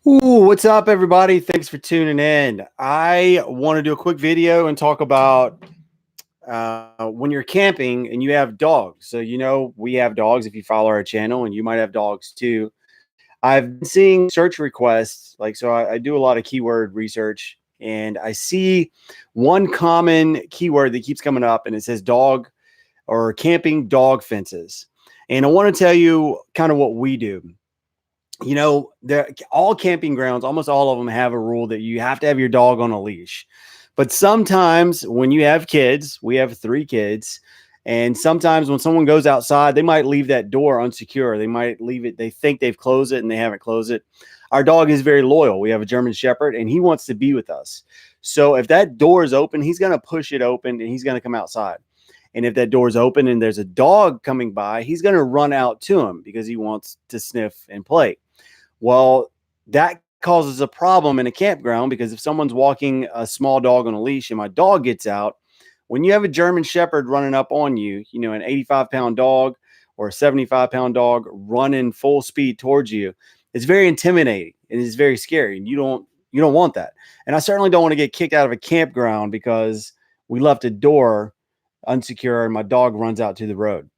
Ooh, what's up, everybody? Thanks for tuning in. I want to do a quick video and talk about when you're camping and you have dogs. So, we have dogs if you follow our channel, and you might have dogs too. I've been seeing search requests, I do a lot of keyword research, and I see one common keyword that keeps coming up, and it says dog or camping dog fences. And I want to tell you kind of what we do. All camping grounds, almost all of them have a rule that you have to have your dog on a leash. But sometimes when you have kids, we have 3 kids, and sometimes when someone goes outside, they might leave that door unsecure. They might leave it, they think they've closed it and they haven't closed it. Our dog is very loyal. We have a German Shepherd and he wants to be with us. So if that door is open, he's going to push it open and he's going to come outside. And if that door is open and there's a dog coming by, he's going to run out to him because he wants to sniff and play. Well, that causes a problem in a campground, because if someone's walking a small dog on a leash and my dog gets out, when you have a German Shepherd running up on you, an 85-pound dog or a 75-pound dog running full speed towards you, it's very intimidating and it's very scary. And you don't want that. And I certainly don't want to get kicked out of a campground because we left a door unsecure and my dog runs out to the road.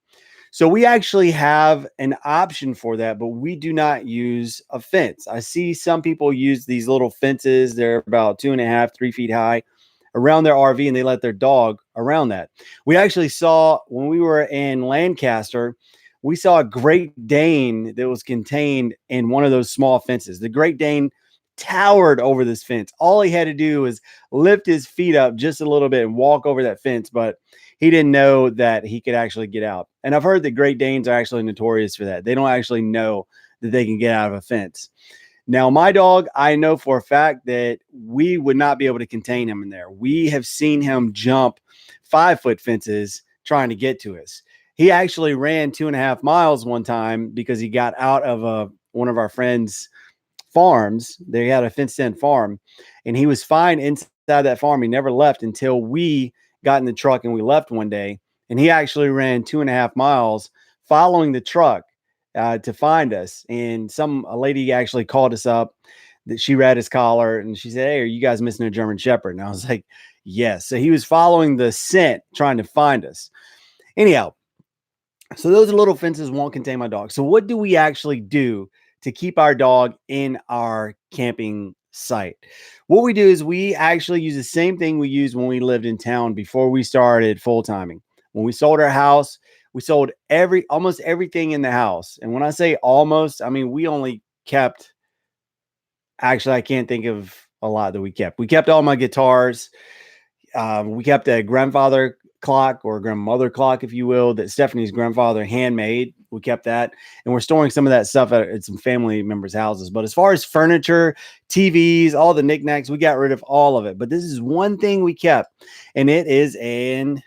So we actually have an option for that, but we do not use a fence. I see some people use these little fences. They're about 2.5, 3 feet high around their RV, and they let their dog around that. We actually saw, when we were in Lancaster, we saw a Great Dane that was contained in one of those small fences. The Great Dane towered over this fence. All he had to do was lift his feet up just a little bit and walk over that fence, but he didn't know that he could actually get out. And I've heard that Great Danes are actually notorious for that. They don't actually know that they can get out of a fence. Now, my dog, I know for a fact that we would not be able to contain him in there. We have seen him jump 5-foot fences trying to get to us. He actually ran 2.5 miles one time because he got out of one of our friends' farms. They had a fenced-in farm, and he was fine inside that farm. He never left until we got in the truck and we left one day. And he actually ran 2.5 miles following the truck to find us. And a lady actually called us up, that she read his collar, and she said, "Hey, are you guys missing a German Shepherd?" And I was like, "Yes." So he was following the scent, trying to find us. Anyhow, so those little fences won't contain my dog. So what do we actually do to keep our dog in our camping site? What we do is we actually use the same thing we used when we lived in town before we started full timing. When we sold our house, we sold almost everything in the house. And when I say almost, I mean we only kept, actually I can't think of a lot that we kept. We kept all my guitars. We kept a grandfather clock, or grandmother clock, if you will, that Stephanie's grandfather handmade. We kept that, and we're storing some of that stuff at some family members' houses. But as far as furniture, TVs, all the knickknacks, we got rid of all of it. But this is one thing we kept, and it is an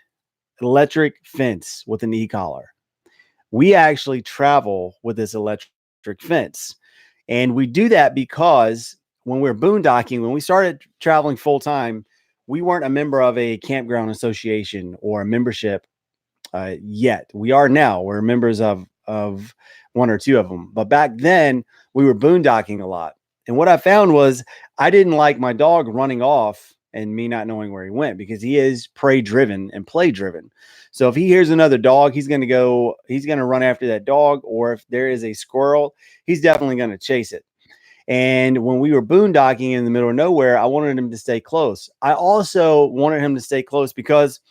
electric fence with an e-collar. We actually travel with this electric fence, and we do that because when we're boondocking, when we started traveling full time, we weren't a member of a campground association or a membership yet. We are now. We're members of one or two of them. But back then, we were boondocking a lot. And what I found was I didn't like my dog running off and me not knowing where he went, because he is prey driven and play driven. So if he hears another dog, he's going to run after that dog. Or if there is a squirrel, he's definitely going to chase it. And when we were boondocking in the middle of nowhere, I wanted him to stay close. I also wanted him to stay close because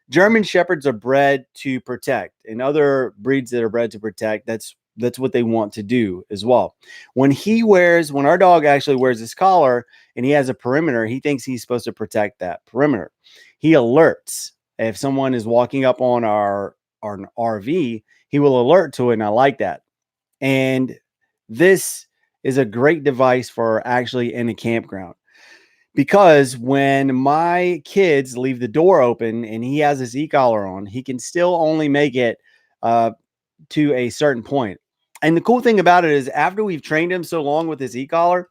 German Shepherds are bred to protect, and other breeds that are bred to protect, that's what they want to do as well. When our dog actually wears his collar and he has a perimeter, he thinks he's supposed to protect that perimeter. He alerts if someone is walking up on our RV, he will alert to it, and I like that. And this is a great device for actually in a campground, because when my kids leave the door open and he has his e-collar on, he can still only make it to a certain point. And the cool thing about it is, after we've trained him so long with his e-collar,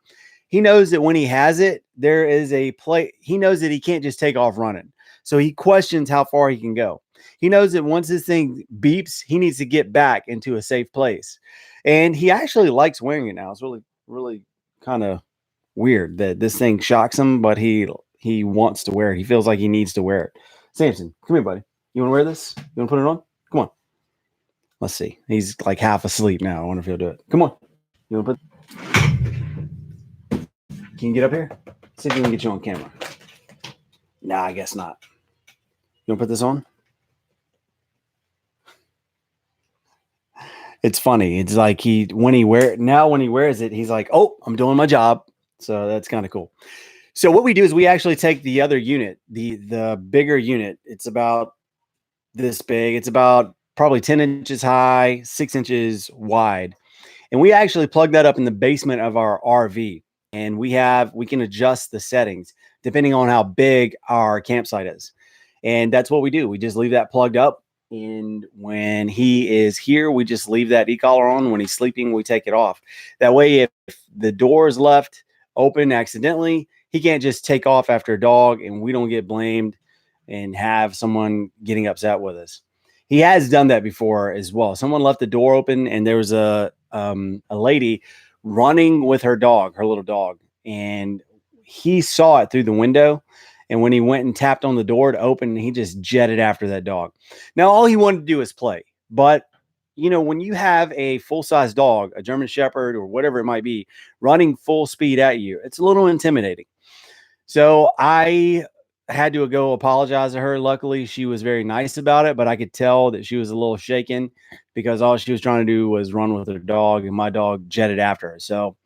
he knows that when he has it, there is a play. He knows that he can't just take off running. So he questions how far he can go. He knows that once this thing beeps, he needs to get back into a safe place. And he actually likes wearing it now. It's really, really kind of weird that this thing shocks him, but he wants to wear it. He feels like he needs to wear it. Samson, come here, buddy. You want to wear this? You want to put it on? Come on. Let's see. He's like half asleep now. I wonder if he'll do it. Come on. You want to put? Can you get up here? See if we can get you on camera. Nah, I guess not. You want to put this on? It's funny. It's like when he wears it, he's like, "Oh, I'm doing my job." So that's kind of cool. So what we do is we actually take the other unit, the bigger unit. It's about this big. It's about probably 10 inches high, 6 inches wide. And we actually plug that up in the basement of our RV. And we can adjust the settings depending on how big our campsite is. And that's what we do. We just leave that plugged up. And when he is here, we just leave that e-collar on. When he's sleeping, we take it off. That way, if the door is left open accidentally, he can't just take off after a dog and we don't get blamed and have someone getting upset with us. He has done that before as well. Someone left the door open and there was a lady running with her dog, her little dog, and he saw it through the window. And when he went and tapped on the door to open, he just jetted after that dog. Now, all he wanted to do is play. But, when you have a full-size dog, a German Shepherd or whatever it might be, running full speed at you, it's a little intimidating. So I had to go apologize to her. Luckily, she was very nice about it, but I could tell that she was a little shaken because all she was trying to do was run with her dog, and my dog jetted after her. So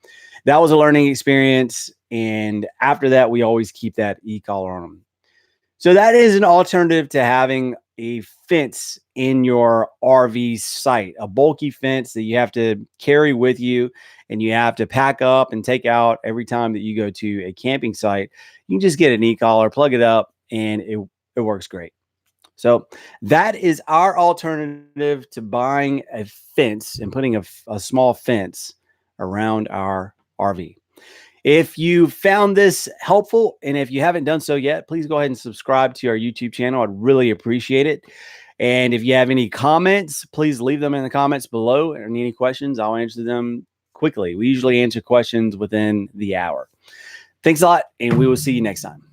that was a learning experience. And after that, we always keep that e-collar on them. So that is an alternative to having a fence in your RV site, a bulky fence that you have to carry with you and you have to pack up and take out every time that you go to a camping site. You can just get an e-collar, plug it up, and it works great. So that is our alternative to buying a fence and putting a small fence around our RV. If you found this helpful, and if you haven't done so yet, please go ahead and subscribe to our YouTube channel. I'd really appreciate it. And if you have any comments, please leave them in the comments below. And any questions, I'll answer them quickly. We usually answer questions within the hour. Thanks a lot, and we will see you next time.